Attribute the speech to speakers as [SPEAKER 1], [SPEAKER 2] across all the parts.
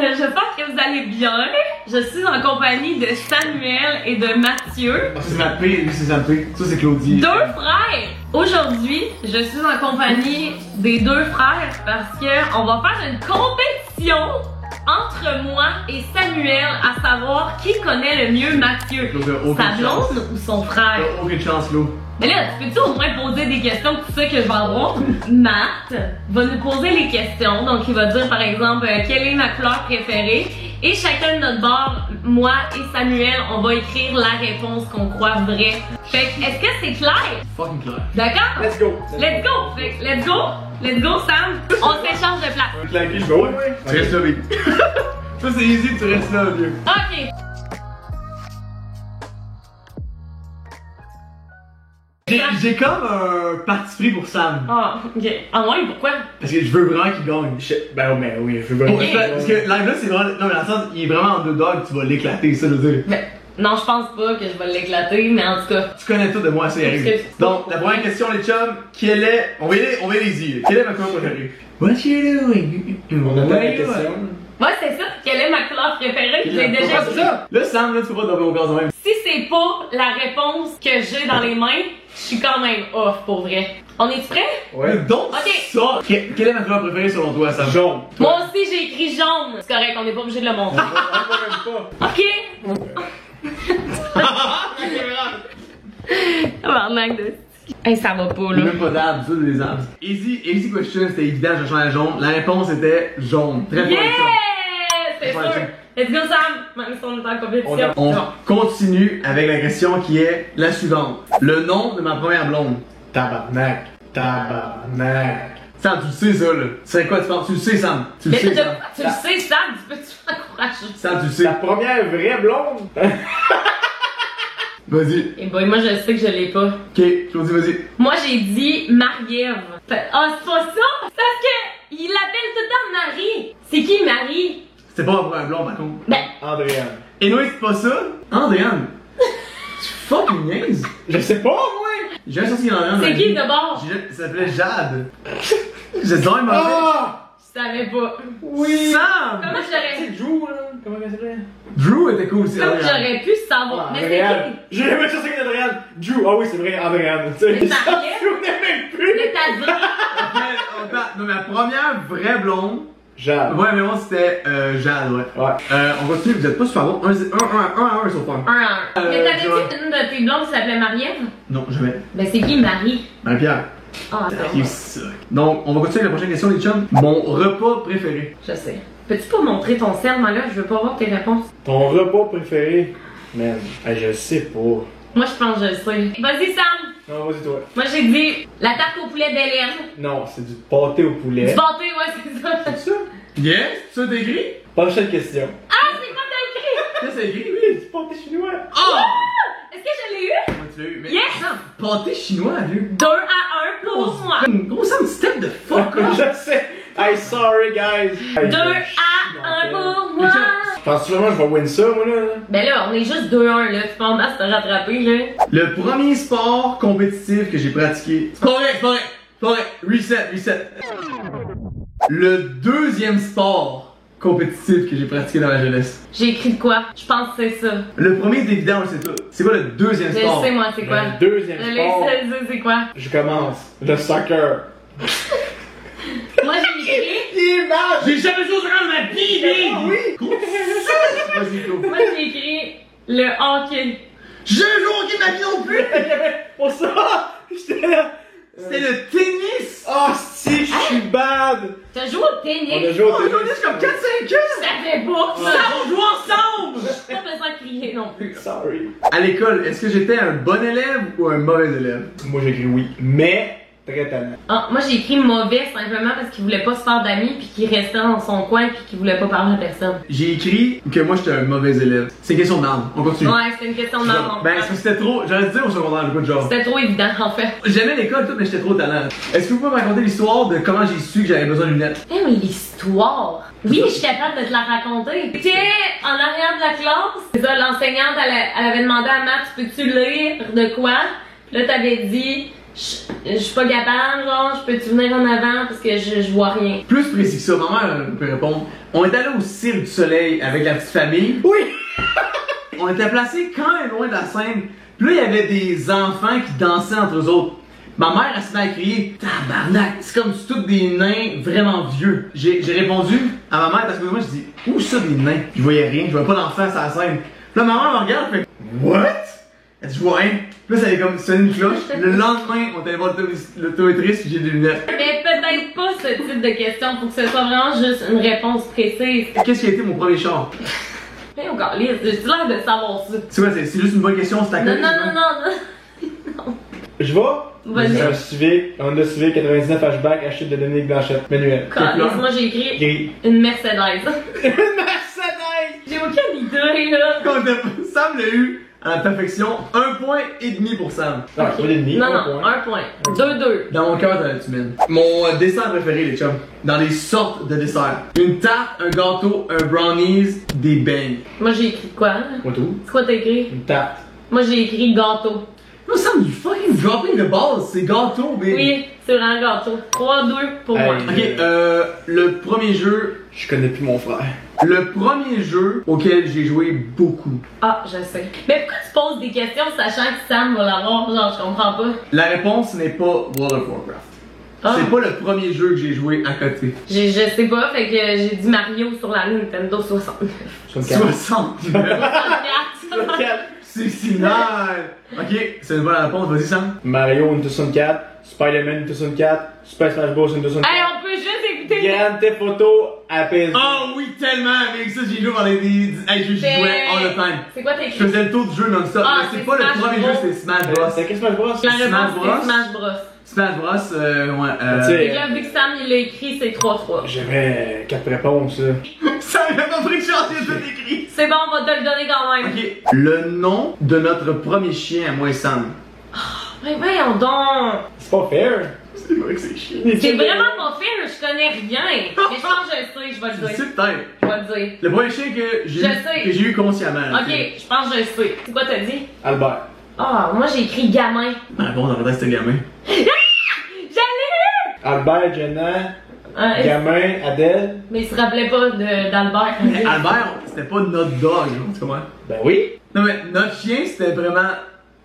[SPEAKER 1] j'espère que vous allez bien. Je suis en compagnie de Samuel et de Mathieu.
[SPEAKER 2] C'est Sampé, lui c'est Sampé. Ça c'est Claudie.
[SPEAKER 1] Deux frères! Aujourd'hui, je suis en compagnie des deux frères parce que on va faire une compétition entre moi et Samuel à savoir qui connaît le mieux Mathieu. Sa blonde ou son frère?
[SPEAKER 2] Aucune chance, Claude.
[SPEAKER 1] Mais là, tu peux-tu au moins poser des questions que tu sais que je vais avoir? Matt va nous poser les questions. Donc, il va dire par exemple quelle est ma couleur préférée. Et chacun de notre bord, moi et Samuel, on va écrire la réponse qu'on croit vraie. Fait que, est-ce que c'est clair?
[SPEAKER 2] Fucking clair.
[SPEAKER 1] D'accord?
[SPEAKER 3] Let's go!
[SPEAKER 1] Let's go! Fait que, let's go! Let's go, Sam! On s'échange de place.
[SPEAKER 3] Claquer, je vais oui.
[SPEAKER 2] Tu restes là, mec. Ça c'est easy, tu restes là, vieux.
[SPEAKER 1] Ok.
[SPEAKER 2] J'ai comme un parti pris pour Sam.
[SPEAKER 1] Ah, ok. Ah ouais, pourquoi?
[SPEAKER 2] Parce que je veux vraiment qu'il gagne.
[SPEAKER 3] Ben mais oui, je veux vraiment.
[SPEAKER 1] Ok.
[SPEAKER 2] Parce que live là c'est vraiment. Non mais dans le sens, il est vraiment en underdog, tu vas l'éclater, ça je veux dire.
[SPEAKER 1] Ben, non, je pense pas que je vais l'éclater, mais en tout cas.
[SPEAKER 2] Tu connais tout de moi, ça y arrive.
[SPEAKER 1] Parce que-
[SPEAKER 2] Donc, la première question, les chums, quelle est. On va y les y. Quelle est ma couleur préférée? What you doing?
[SPEAKER 3] On attend la question.
[SPEAKER 1] Ouais, c'est ça. Quelle est ma couleur préférée? Je l'ai déjà dit.
[SPEAKER 2] Là, Sam, là, tu peux pas tomber au gaz de même.
[SPEAKER 1] Si c'est pas la réponse que j'ai dans les mains, je suis quand même off pour vrai. On est prêts?
[SPEAKER 3] Ouais.
[SPEAKER 2] Donc,
[SPEAKER 1] Ok.
[SPEAKER 2] ça. Quelle est ma couleur préférée selon toi, Sam?
[SPEAKER 3] Jaune.
[SPEAKER 1] Moi aussi j'ai écrit jaune. C'est correct, on n'est pas obligé de le montrer.
[SPEAKER 3] On même
[SPEAKER 1] Ok.
[SPEAKER 3] pas.
[SPEAKER 1] Tabarnak de. Hey, ça va pas
[SPEAKER 2] Il y a
[SPEAKER 1] là.
[SPEAKER 2] même pas d'abs, ça, des abs. Easy question, c'était évident, je change à jaune. La réponse était jaune. Très fort,
[SPEAKER 1] Yeah!
[SPEAKER 2] les chums.
[SPEAKER 1] C'est
[SPEAKER 2] Ouais,
[SPEAKER 1] sûr.
[SPEAKER 2] tiens.
[SPEAKER 1] Let's go Sam! Même si on est en compétition.
[SPEAKER 2] On continue avec la question qui est la suivante. Le nom de ma première blonde.
[SPEAKER 3] Tabarnak. Tabarnak.
[SPEAKER 2] Sam, tu le sais ça, là. C'est quoi tu penses? Tu le sais, Sam. Tu le
[SPEAKER 1] Mais
[SPEAKER 2] sais,
[SPEAKER 1] tu
[SPEAKER 2] Sam.
[SPEAKER 1] le sais, Sam, tu peux-tu m'encourager?
[SPEAKER 2] Sam, tu le sais.
[SPEAKER 3] La première vraie blonde.
[SPEAKER 2] Vas-y.
[SPEAKER 1] Eh boy, moi je sais que je l'ai pas.
[SPEAKER 2] Ok, Claudie, vas-y.
[SPEAKER 1] Moi j'ai dit Marie-Ève. Ah, c'est pas ça! Parce que il l'appelle tout le temps Marie. C'est qui Marie?
[SPEAKER 2] C'était pas ma première blonde, par contre.
[SPEAKER 1] Ben,
[SPEAKER 3] Andréane.
[SPEAKER 2] Et nous, c'est pas ça? Andréane. Tu fucking niaises.
[SPEAKER 3] Je sais pas, moi.
[SPEAKER 2] J'ai jamais sorti Andréane.
[SPEAKER 1] c'est qui d'abord?
[SPEAKER 2] Ça s'appelait Jade. J'ai dit, mauvais.
[SPEAKER 3] Ah!
[SPEAKER 1] Je savais pas.
[SPEAKER 3] Oui.
[SPEAKER 2] Sam!
[SPEAKER 1] Comment j'aurais
[SPEAKER 3] C'est Drew, là. Comment elle s'appelait?
[SPEAKER 2] Drew était cool aussi.
[SPEAKER 1] Comment
[SPEAKER 2] Andréane.
[SPEAKER 1] j'aurais pu savoir? Mais c'est
[SPEAKER 3] Andréane.
[SPEAKER 1] qui?
[SPEAKER 3] J'ai jamais cherché avec Andréane. Drew. Ah oui, c'est vrai, Andréane. Tu sais,
[SPEAKER 1] Mais
[SPEAKER 3] je
[SPEAKER 1] Marie-Ève?
[SPEAKER 3] me souvenais même plus.
[SPEAKER 1] Mais t'as dit.
[SPEAKER 2] Attends, non, ma première vraie blonde.
[SPEAKER 3] Jade.
[SPEAKER 2] Ouais, mais moi c'était Jade, ouais.
[SPEAKER 3] Ouais.
[SPEAKER 2] On continue, vous êtes pas super bon. 1 à 1 sur point.
[SPEAKER 1] Mais t'avais
[SPEAKER 2] tu vois.
[SPEAKER 1] dit une de tes blondes qui s'appelait Marie-Ève?
[SPEAKER 2] Non, jamais.
[SPEAKER 1] Ben c'est qui Marie?
[SPEAKER 2] Marie-Pierre.
[SPEAKER 1] Ah,
[SPEAKER 2] You suck. Donc, on va continuer avec la prochaine question, les chums. Mon repas préféré.
[SPEAKER 1] je sais. Peux-tu pas montrer ton serment là? Je veux pas voir tes réponses.
[SPEAKER 3] Ton repas préféré? Man, je sais pas.
[SPEAKER 1] Moi je pense que je le sais. Vas-y Sam!
[SPEAKER 3] Non, vas-y toi.
[SPEAKER 1] Moi j'ai dit la tarte au poulet d'Hélène.
[SPEAKER 3] Non, c'est du pâté au poulet.
[SPEAKER 1] Du pâté, ouais, c'est ça.
[SPEAKER 3] C'est ça?
[SPEAKER 2] Yes? Ça t'es écrit?
[SPEAKER 3] Prochaine question.
[SPEAKER 1] Ah, c'est quoi t'as écrit?
[SPEAKER 3] Qu'est-ce que c'est écrit? Oui, du pâté chinois.
[SPEAKER 2] Oh!
[SPEAKER 1] Est-ce que je l'ai eu?
[SPEAKER 2] Comment tu l'as eu? Mais
[SPEAKER 1] Yes!
[SPEAKER 2] Sam, pâté chinois, vieux.
[SPEAKER 1] 2 à 1 pour moi.
[SPEAKER 2] Gros Sam, step de fuck off.
[SPEAKER 3] Je sais. Hey, sorry, guys.
[SPEAKER 1] 2 à 1 pour moi.
[SPEAKER 3] Penses-tu vraiment que je vais win ça, moi, là?
[SPEAKER 1] Ben là, on est juste 2-1 là. Tu peux en masse te rattraper là.
[SPEAKER 2] Le premier sport compétitif que j'ai pratiqué. C'est pas vrai, c'est pas vrai. C'est pas vrai. Reset. Le deuxième sport compétitif que j'ai pratiqué dans ma jeunesse.
[SPEAKER 1] J'ai écrit de quoi? Je pense que c'est ça.
[SPEAKER 2] Le premier est évident, on le sait tout. C'est quoi le deuxième
[SPEAKER 1] Je
[SPEAKER 2] sport?
[SPEAKER 1] sais moi, c'est quoi?
[SPEAKER 3] Le deuxième
[SPEAKER 1] Je
[SPEAKER 3] sport.
[SPEAKER 1] sais, c'est quoi?
[SPEAKER 3] Je commence. Le soccer.
[SPEAKER 1] Moi j'ai écrit.
[SPEAKER 3] Image!
[SPEAKER 2] J'ai jamais joué au soccer de ma vie,
[SPEAKER 3] Oui!
[SPEAKER 2] Gros, vas-y, Claude.
[SPEAKER 1] Moi j'ai écrit le hockey.
[SPEAKER 2] J'ai jamais joué au hockey de ma vie non plus!
[SPEAKER 3] Pour ça, j'étais là.
[SPEAKER 2] C'était le tennis!
[SPEAKER 3] Oh, si, je suis bad!
[SPEAKER 1] T'as joué au
[SPEAKER 3] On a
[SPEAKER 1] tennis?
[SPEAKER 3] joué au
[SPEAKER 2] Oh, on
[SPEAKER 3] tennis.
[SPEAKER 2] est comme 4-5 ans!
[SPEAKER 1] Ça fait pas ça!
[SPEAKER 2] Ça, on joue ensemble!
[SPEAKER 1] J'ai pas besoin de crier non plus.
[SPEAKER 3] Sorry.
[SPEAKER 2] À l'école, est-ce que j'étais un bon élève ou un mauvais élève?
[SPEAKER 3] Moi, j'ai écrit oui. Mais, très talent.
[SPEAKER 1] Ah, moi j'ai écrit mauvais simplement parce qu'il voulait pas se faire d'amis puis qu'il restait dans son coin puis qu'il voulait pas parler à personne.
[SPEAKER 2] J'ai écrit que moi j'étais un mauvais élève. C'est une question d'âme. On continue.
[SPEAKER 1] Ouais, c'était une question de nom.
[SPEAKER 2] Ben, parce que c'était trop. J'allais te dire au secondaire, le coup de genre.
[SPEAKER 1] C'était trop évident en fait.
[SPEAKER 2] J'aimais l'école, tout, mais j'étais trop talent. Est-ce que vous pouvez me raconter l'histoire de comment j'ai su que j'avais besoin de lunettes?
[SPEAKER 1] Eh mais l'histoire! Oui, je suis capable de te la raconter. T'étais en arrière de la classe. C'est ça, l'enseignante, elle avait demandé à Matt, peux-tu lire de quoi? Puis là, t'avais dit, Je suis pas capable, genre, je peux-tu venir en avant parce que je vois rien.
[SPEAKER 2] Plus précis que ça, maman peut répondre. On est allé au Cirque du Soleil avec la petite famille.
[SPEAKER 3] Oui!
[SPEAKER 2] On était placés quand même loin de la scène. Puis là, il y avait des enfants qui dansaient entre eux autres. Ma mère, elle se met à crier, tabarnak, c'est comme tous des nains vraiment vieux. J'ai répondu à ma mère parce que moi, je dis, où ça des nains? Je voyais rien, je voyais pas d'enfants sur la scène. Puis là, ma mère me regarde, elle fait, what? Elle dit, je vois rien. Puis là, ça avait comme sonné une cloche. Le lendemain, on est allé voir l'automatrice, puis j'ai des lunettes.
[SPEAKER 1] Mais peut-être pas ce type de question pour que ce soit vraiment juste une réponse précise.
[SPEAKER 2] Qu'est-ce qui a été mon premier char?
[SPEAKER 1] Mais encore, j'ai l'air de savoir ça.
[SPEAKER 2] C'est quoi, c'est juste une bonne question, c'est ta
[SPEAKER 1] Non,
[SPEAKER 2] conne,
[SPEAKER 1] non,
[SPEAKER 2] c'est
[SPEAKER 1] non,
[SPEAKER 2] quoi?
[SPEAKER 1] non, non.
[SPEAKER 3] Je vais.
[SPEAKER 1] Vas-y.
[SPEAKER 3] Un Civic, Honda Civic 99 hatchback, acheté de Dominique Blanchette, manuel.
[SPEAKER 1] Calisse, moi j'ai écrit
[SPEAKER 3] Gris.
[SPEAKER 1] une Mercedes.
[SPEAKER 3] Une Mercedes!
[SPEAKER 1] J'ai aucune idée, là.
[SPEAKER 2] Sam l'a eu à la perfection, 1,5 point pour Sam.
[SPEAKER 3] Non, c'est pas l'ennemi.
[SPEAKER 1] Non, non, 1 point. 2-2.
[SPEAKER 2] Dans mon cœur, tu mènes. Mon dessert préféré, les chums. Dans les sortes de desserts. Une tarte, un gâteau, un brownies, des beignes.
[SPEAKER 1] Moi j'ai écrit quoi?
[SPEAKER 3] Moi tout.
[SPEAKER 1] C'est quoi t'as écrit?
[SPEAKER 3] Une tarte.
[SPEAKER 1] Moi j'ai écrit gâteau.
[SPEAKER 2] Non, Sam, you fucking dropping the balls. C'est gâteau, baby.
[SPEAKER 1] Oui, c'est vraiment gâteau. 3-2 pour moi.
[SPEAKER 3] Hey.
[SPEAKER 2] Ok, le premier jeu.
[SPEAKER 3] Je connais plus mon frère.
[SPEAKER 2] Le premier jeu auquel j'ai joué beaucoup.
[SPEAKER 1] Ah, je sais. Mais pourquoi tu poses des questions sachant que Sam va l'avoir? Genre, je comprends pas.
[SPEAKER 2] La réponse n'est pas World of Warcraft.
[SPEAKER 1] Ah.
[SPEAKER 2] C'est pas le premier jeu que j'ai joué à côté.
[SPEAKER 1] Je sais pas, fait que j'ai dit Mario sur la Nintendo 69.
[SPEAKER 3] 64.
[SPEAKER 2] 69.
[SPEAKER 1] 64.
[SPEAKER 2] C'est signal. Ok, c'est une bonne réponse. Vas-y, Sam.
[SPEAKER 3] Mario une 64, Spider-Man une 64, Super Smash Bros une 64.
[SPEAKER 1] Hey, on peut juste écouter.
[SPEAKER 3] Grand Theft Auto à PS2.
[SPEAKER 2] Oh oui, tellement. Avec ça, j'ai joué pendant des. Hey, je jouais all the time.
[SPEAKER 1] C'est quoi t'as
[SPEAKER 2] Je
[SPEAKER 1] écrit?
[SPEAKER 2] faisais le tour du jeu non-stop.
[SPEAKER 1] Ah,
[SPEAKER 2] Mais
[SPEAKER 1] c'est
[SPEAKER 2] c'est pas
[SPEAKER 1] Smash
[SPEAKER 2] le premier
[SPEAKER 1] Bros.
[SPEAKER 2] jeu, c'est Smash Bros.
[SPEAKER 3] C'est quel Smash Bros?
[SPEAKER 1] La
[SPEAKER 2] Smash
[SPEAKER 1] réponse
[SPEAKER 2] Bros.
[SPEAKER 1] c'est Smash Bros.
[SPEAKER 2] Smash Bros, ouais.
[SPEAKER 3] Tu sais,
[SPEAKER 1] Et là, vu que Sam il l'a écrit, c'est 3-3.
[SPEAKER 3] J'avais 4 réponses.
[SPEAKER 2] Ça m'a pas pris que j'ai tout écrit.
[SPEAKER 1] C'est bon, on va te le donner quand même.
[SPEAKER 2] Ok, le nom de notre premier chien à moi et Sam.
[SPEAKER 1] Mais voyons donc.
[SPEAKER 3] C'est pas fair.
[SPEAKER 2] C'est vrai que c'est chiant.
[SPEAKER 1] C'est vraiment pas fair, je connais rien. Mais je pense que je sais, je vais
[SPEAKER 2] Tu
[SPEAKER 1] le
[SPEAKER 2] le
[SPEAKER 1] dire.
[SPEAKER 2] sais peut-être.
[SPEAKER 1] Je vais le dire.
[SPEAKER 2] Le premier chien que
[SPEAKER 1] Je sais.
[SPEAKER 2] j'ai eu consciemment.
[SPEAKER 1] Ok, je pense que je sais. C'est quoi t'as dit?
[SPEAKER 3] Albert.
[SPEAKER 1] Ah, moi j'ai écrit gamin.
[SPEAKER 2] Ah bon, dans le reste, c'était gamin.
[SPEAKER 1] J'allais!
[SPEAKER 3] Albert, Jenna, Gamin, Adèle.
[SPEAKER 1] Mais il se rappelait pas d'Albert.
[SPEAKER 2] Mais Albert, c'était pas notre dog, tu comprends?
[SPEAKER 3] Ben oui.
[SPEAKER 2] Non, mais notre chien, c'était vraiment.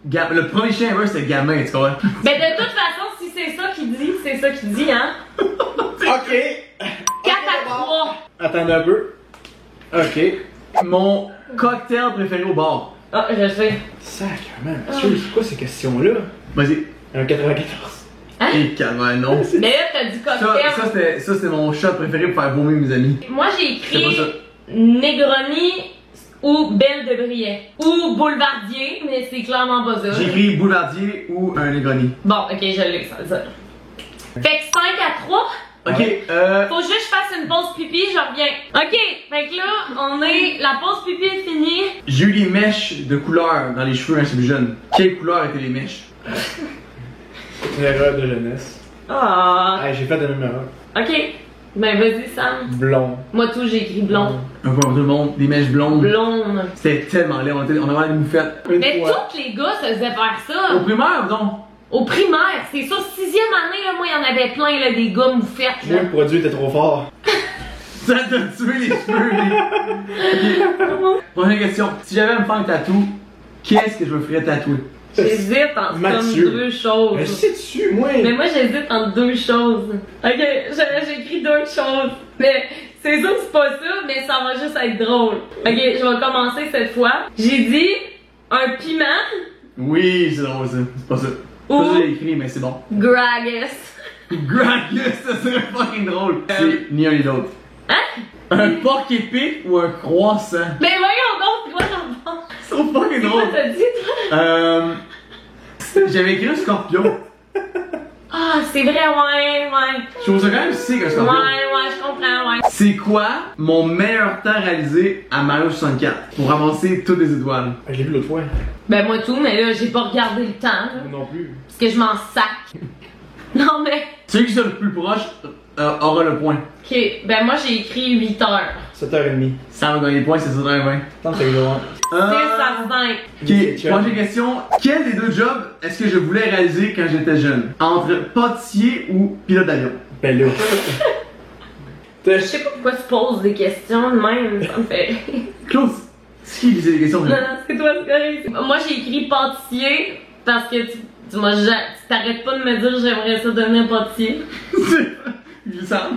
[SPEAKER 2] Le premier chien ever, c'était gamin, tu comprends?
[SPEAKER 1] Ben de toute façon, si c'est ça qu'il dit, c'est ça qu'il dit, hein?
[SPEAKER 3] Ok.
[SPEAKER 1] 4 à 3.
[SPEAKER 3] Attendez un peu. Ok.
[SPEAKER 2] Mon cocktail préféré au bar.
[SPEAKER 1] Ah, je sais.
[SPEAKER 3] Sacrement, Mathieu, c'est quoi ces questions-là?
[SPEAKER 2] Vas-y.
[SPEAKER 3] Un 94.
[SPEAKER 1] Hein?
[SPEAKER 2] Et calme, non.
[SPEAKER 1] Mais là, t'as dit cocktail.
[SPEAKER 2] Ça, c'était mon shot préféré pour faire vomir mes amis.
[SPEAKER 1] Moi, j'ai
[SPEAKER 2] C'est
[SPEAKER 1] écrit
[SPEAKER 2] pas ça.
[SPEAKER 1] Negroni ou Belle de Briey. Ou Boulevardier, mais c'est clairement pas ça.
[SPEAKER 2] J'ai écrit boulevardier ou un Negroni.
[SPEAKER 1] Bon, ok, je l'ai, ça. Fait que 5 à 3.
[SPEAKER 2] Ok,
[SPEAKER 1] Faut juste que je fasse une pause pipi, je reviens. Ok, fait que là, la pause pipi est finie.
[SPEAKER 2] j'ai eu des mèches de couleur dans les cheveux quand j'étais plus jeune. Quelle couleur étaient les mèches?
[SPEAKER 3] Une erreur de jeunesse.
[SPEAKER 1] Ah.
[SPEAKER 3] Hey, j'ai fait la même erreur.
[SPEAKER 1] Ok, ben vas-y, Sam.
[SPEAKER 3] Blond.
[SPEAKER 1] Moi, tout, j'ai écrit blond.
[SPEAKER 2] Un peu pour tout le monde, des mèches blondes.
[SPEAKER 1] Blonde.
[SPEAKER 2] C'était tellement laid, on avait vraiment des moufettes.
[SPEAKER 1] Mais tous les gars se faisaient faire ça.
[SPEAKER 2] Au primaire, donc.
[SPEAKER 1] Au primaire, c'est ça, 6e année, là, moi, il y en avait plein, là, des gars moufettes,
[SPEAKER 3] Moi,
[SPEAKER 1] là.
[SPEAKER 3] le produit était trop fort.
[SPEAKER 2] Ça t'a tué les cheveux, Ok. Prochaine question. Si j'avais à me faire un tatou, qu'est-ce que je me ferais tatouer?
[SPEAKER 1] J'hésite entre
[SPEAKER 3] Mathieu.
[SPEAKER 1] comme deux choses.
[SPEAKER 3] Mais sais-tu, moi?
[SPEAKER 1] Mais moi, j'hésite entre deux choses. Ok, j'ai écrit deux choses. Mais c'est sûr que c'est pas ça, mais ça va juste être drôle. Ok, je vais commencer cette fois. J'ai dit un piment
[SPEAKER 2] Oui, c'est drôle ça. C'est pas ça. C'est pas ça que j'ai écrit, mais c'est bon.
[SPEAKER 1] Gragas.
[SPEAKER 2] Gragas, ça serait fucking drôle. C'est ni un ni l'autre.
[SPEAKER 1] Hein?
[SPEAKER 2] Un porc épic ou un croissant?
[SPEAKER 1] Mais voyons donc, toi, t'en penses.
[SPEAKER 2] C'est trop fucking
[SPEAKER 1] C'est quoi
[SPEAKER 2] drôle.
[SPEAKER 1] t'as dit, toi?
[SPEAKER 2] J'avais écrit un scorpion.
[SPEAKER 1] Ah, c'est vrai, ouais.
[SPEAKER 2] Je trouve ça quand même sick un
[SPEAKER 1] Ouais,
[SPEAKER 2] scorpion.
[SPEAKER 1] je comprends, ouais.
[SPEAKER 2] C'est quoi mon meilleur temps réalisé à Mario 64 pour ramasser toutes les étoiles?
[SPEAKER 3] Je l'ai vu l'autre fois.
[SPEAKER 1] Ben, moi tout, mais là, j'ai pas regardé le temps, là,
[SPEAKER 3] Moi non plus.
[SPEAKER 1] parce que je m'en sac. Non, mais.
[SPEAKER 2] Celui qui est le plus proche aura le point.
[SPEAKER 1] Ok, ben moi j'ai écrit 8h.
[SPEAKER 3] 7h30.
[SPEAKER 2] Ça va gagner le point, c'est 7h20.
[SPEAKER 3] Tant que c'est loin.
[SPEAKER 1] 6 à 5.
[SPEAKER 2] Ok, prochaine question. Quel des deux jobs est-ce que je voulais réaliser quand j'étais jeune? Entre pâtissier ou pilote d'avion?
[SPEAKER 3] Ben là.
[SPEAKER 1] Je sais pas pourquoi tu poses des questions de même, ça me fait.
[SPEAKER 2] Claude, c'est qui lisait les questions?
[SPEAKER 1] Non, c'est toi, c'est correct. Moi j'ai écrit pâtissier parce que tu t'arrêtes pas de me dire j'aimerais ça devenir pâtissier.
[SPEAKER 2] Glissant.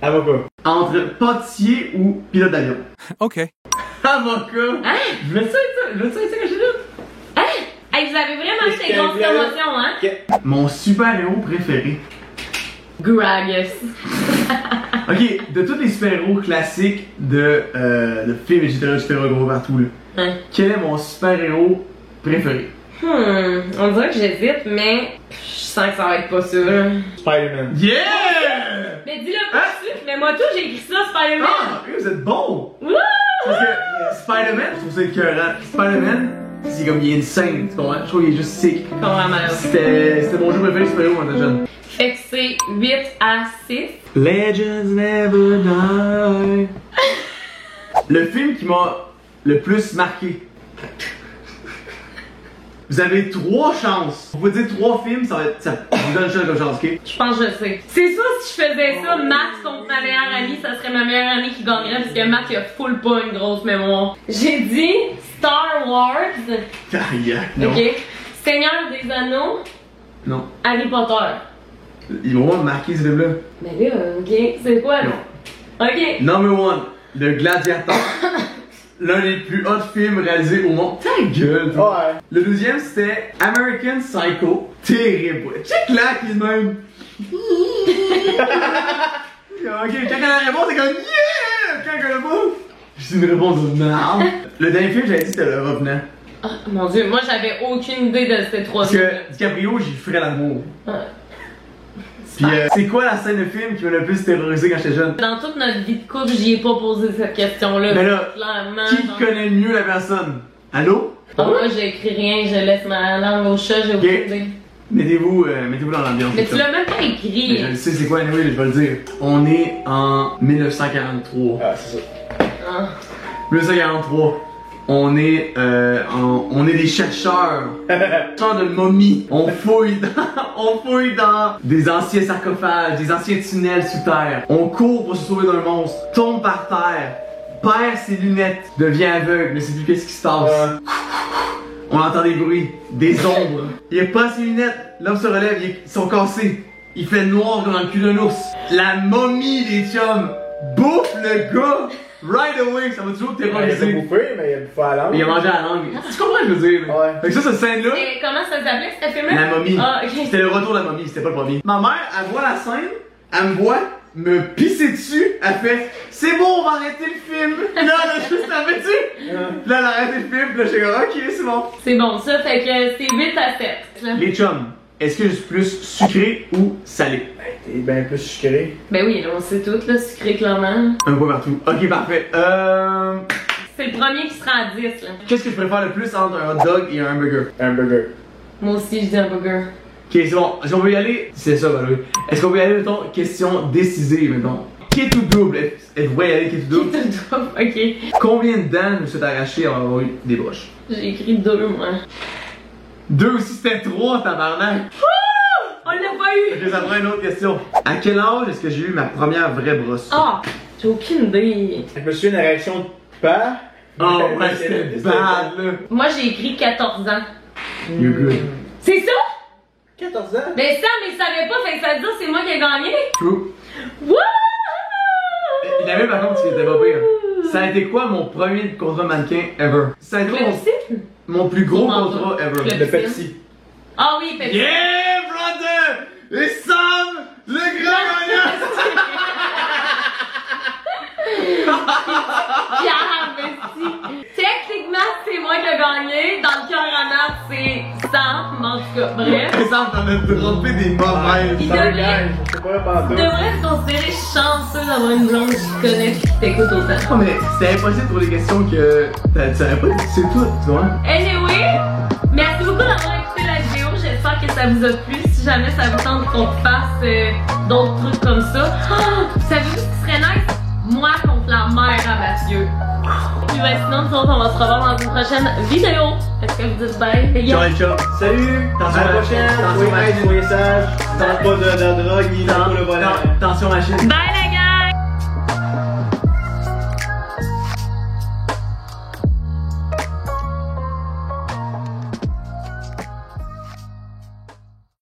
[SPEAKER 3] Avocat.
[SPEAKER 2] Entre pâtissier ou pilote d'avion?
[SPEAKER 4] OK.
[SPEAKER 2] Avocat!
[SPEAKER 1] Hein?
[SPEAKER 2] Je voulais ça être ça quand j'étais là.
[SPEAKER 1] Hein? Hey, vous avez vraiment acheté une grosse promotion, hein?
[SPEAKER 2] Mon super-héros préféré.
[SPEAKER 1] Gragas.
[SPEAKER 2] Ok, de tous les super-héros classiques de films et du super-héros gros partout, là,
[SPEAKER 1] Hein?
[SPEAKER 2] quel est mon super-héros préféré?
[SPEAKER 1] On dirait que j'hésite, mais je sens que ça va être pas ça, là.
[SPEAKER 3] Spider-Man.
[SPEAKER 2] Yeah!
[SPEAKER 1] Mais dis-le pas tout de suite, mais moi tout j'ai écrit ça, Spider-Man.
[SPEAKER 2] Ah, vous êtes bon!
[SPEAKER 1] Wouh!
[SPEAKER 2] Parce que Spider-Man, je trouve ça écœurant. Spider-Man, c'est comme il est insane, tu comprends? Je trouve qu'il est juste sick.
[SPEAKER 1] Complètement.
[SPEAKER 2] C'était mon jeu préféré super-héros quand j'étais jeune.
[SPEAKER 1] Fait que c'est 8 à 6.
[SPEAKER 2] Legends never die. Le film qui m'a le plus marqué. Vous avez 3 chances. Vous pouvez dire 3 films, ça vous donne une chance comme chance, ok?
[SPEAKER 1] Je pense que je sais. C'est sûr, si je faisais ça, Max contre ma meilleure amie, ça serait ma meilleure amie qui gagnerait parce que Max il a full pas une grosse mémoire. J'ai dit Star Wars.
[SPEAKER 2] Non.
[SPEAKER 1] Ok. Seigneur des Anneaux.
[SPEAKER 2] Non.
[SPEAKER 1] Harry Potter.
[SPEAKER 2] Ils m'ont marqué ce film-là.
[SPEAKER 1] Mais là, ok. C'est quoi là? Ok.
[SPEAKER 2] Number 1, Le Gladiateur. L'un des plus hot films réalisés au monde. Ta gueule, toi.
[SPEAKER 3] Ouais.
[SPEAKER 2] Le deuxième, c'était American Psycho. Terrible. Check là, qui est même. Ok, quand elle a la réponse, c'est comme yeah! Quand elle a la réponse, c'est une réponse de merde. Le dernier film, j'avais dit, c'était Le Revenant.
[SPEAKER 1] Ah, mon dieu, moi j'avais aucune idée de ces 3
[SPEAKER 2] Parce que DiCaprio, j'ai ferait l'amour.
[SPEAKER 1] Ouais.
[SPEAKER 2] Puis, c'est quoi la scène de film qui m'a le plus terrorisé quand j'étais jeune?
[SPEAKER 1] Dans toute notre vie de couple, j'y ai pas posé cette question-là.
[SPEAKER 2] Mais là,
[SPEAKER 1] clairement.
[SPEAKER 2] qui connaît le mieux la personne? Allô?
[SPEAKER 1] Ah, moi j'ai écrit rien, je laisse ma langue au chat, j'ai aucune idée.
[SPEAKER 2] Mettez-vous dans l'ambiance.
[SPEAKER 1] Mais tu l'as même pas
[SPEAKER 2] Mais
[SPEAKER 1] écrit.
[SPEAKER 2] je le sais, c'est quoi, anyway, je vais le dire. On est en 1943.
[SPEAKER 3] Ah, c'est ça.
[SPEAKER 1] Ah.
[SPEAKER 2] 1943. On est des chercheurs. Chercheurs de momies. On fouille dans des anciens sarcophages, des anciens tunnels sous terre. On court pour se sauver d'un monstre. Tombe par terre. Perd ses lunettes. Devient aveugle. Ne sait plus qu'est-ce qui se passe. On entend des bruits. Des ombres. Il a pas ses lunettes. L'homme se relève. Ils sont cassés. Il fait noir comme dans le cul d'un ours. La momie des chums bouffe le gars. Right away, ça m'a toujours
[SPEAKER 3] Il a
[SPEAKER 2] terrorisé.
[SPEAKER 3] bouffé, mais il a bouffé à la langue.
[SPEAKER 2] Il a mangé à la langue. Tu comprends ce que je veux dire?
[SPEAKER 3] Ouais.
[SPEAKER 2] Fait que ça, cette scène-là,
[SPEAKER 1] Et comment ça s'appelait ce film-là?
[SPEAKER 2] la momie.
[SPEAKER 1] Ah, ok.
[SPEAKER 2] C'était le retour de la momie, c'était pas le premier. Ma mère, elle voit la scène, elle me voit me pisser dessus, elle fait c'est bon, on va arrêter le film. Là, elle a juste arrêté dessus. Puis là, elle a arrêté le film, puis là, j'étais comme ok, c'est bon.
[SPEAKER 1] C'est bon, ça fait que c'est 8 à 7.
[SPEAKER 2] Les chums, est-ce que je suis plus sucré ou salé?
[SPEAKER 3] T'es bien plus sucré.
[SPEAKER 1] Ben oui, là, on sait tout, là, sucré clairement.
[SPEAKER 2] Un point partout. Ok, parfait.
[SPEAKER 1] C'est le premier qui sera à 10, là.
[SPEAKER 2] Qu'est-ce que je préfère le plus entre un hot dog et un hamburger?
[SPEAKER 3] Un burger.
[SPEAKER 1] Moi aussi, je dis un burger.
[SPEAKER 2] Ok, c'est bon. Est-ce qu'on peut y aller? C'est ça, bah oui. Est-ce qu'on peut y aller, mettons, question décisive, mettons? Qui est tout double? Est-ce que vous voyez aller qui est tout double?
[SPEAKER 1] Ok.
[SPEAKER 2] Combien de dents nous s'est arraché en avoir eu des broches?
[SPEAKER 1] J'ai écrit 2, moi.
[SPEAKER 2] 2 aussi, c'était 3, tabarnak!
[SPEAKER 1] On l'a pas eu!
[SPEAKER 2] Ok, ça prend une autre question. À quel âge est-ce que j'ai eu ma première vraie brosse?
[SPEAKER 1] Ah! J'ai aucune idée.
[SPEAKER 3] Je me souviens d'une réaction de père.
[SPEAKER 2] Oh, ouais, c'était bad, là.
[SPEAKER 1] Moi, j'ai écrit 14 ans.
[SPEAKER 2] You're good.
[SPEAKER 1] C'est ça?
[SPEAKER 3] 14 ans?
[SPEAKER 1] Mais ça, mais je savais pas, fait que ça veut dire c'est moi qui ai gagné.
[SPEAKER 2] True.
[SPEAKER 1] Wouh!
[SPEAKER 2] Il y avait par contre ce qui était pas pire. Ça a été quoi mon premier contrat mannequin ever? Ça a été mon plus gros contrat ever.
[SPEAKER 3] De Pepsi.
[SPEAKER 1] Ah oui, Pepsi.
[SPEAKER 2] Yeah, brother! Et Sam, le grand gagnant!
[SPEAKER 1] Pierre investi. Techniquement, c'est moi qui ai gagné. Dans le cœur à Nat, c'est Sam. Mais en tout cas, bref.
[SPEAKER 2] Et Sam, t'en as trompé des mauvaises.
[SPEAKER 1] Il
[SPEAKER 3] C'est un
[SPEAKER 1] devrait-
[SPEAKER 3] gage, c'est pas un
[SPEAKER 1] Tu
[SPEAKER 3] pantoute.
[SPEAKER 1] devrais te considérer chanceux d'avoir une blonde qui te connaît et qui t'écoute autant.
[SPEAKER 2] Non, mais c'était impossible pour les questions que tu savais pas, c'est tout, tu vois?
[SPEAKER 1] Anyway, merci beaucoup d'avoir écouté la vidéo. J'espère que ça vous a plu. Si jamais ça vous tente qu'on fasse d'autres trucs comme ça. Oh, savez-vous ce qui serait nice? Moi contre la mère à Mathieu. Puis ben sinon, nous autres, on va se revoir dans une prochaine vidéo. Est-ce que vous dites bye, les gars?
[SPEAKER 2] Ciao, ciao.
[SPEAKER 3] Salut! À la prochaine!
[SPEAKER 2] Attention,
[SPEAKER 3] Soyez sage, soyez sage. Tente pas de drogue, ni de le volant.
[SPEAKER 2] Attention machine.
[SPEAKER 1] Bye!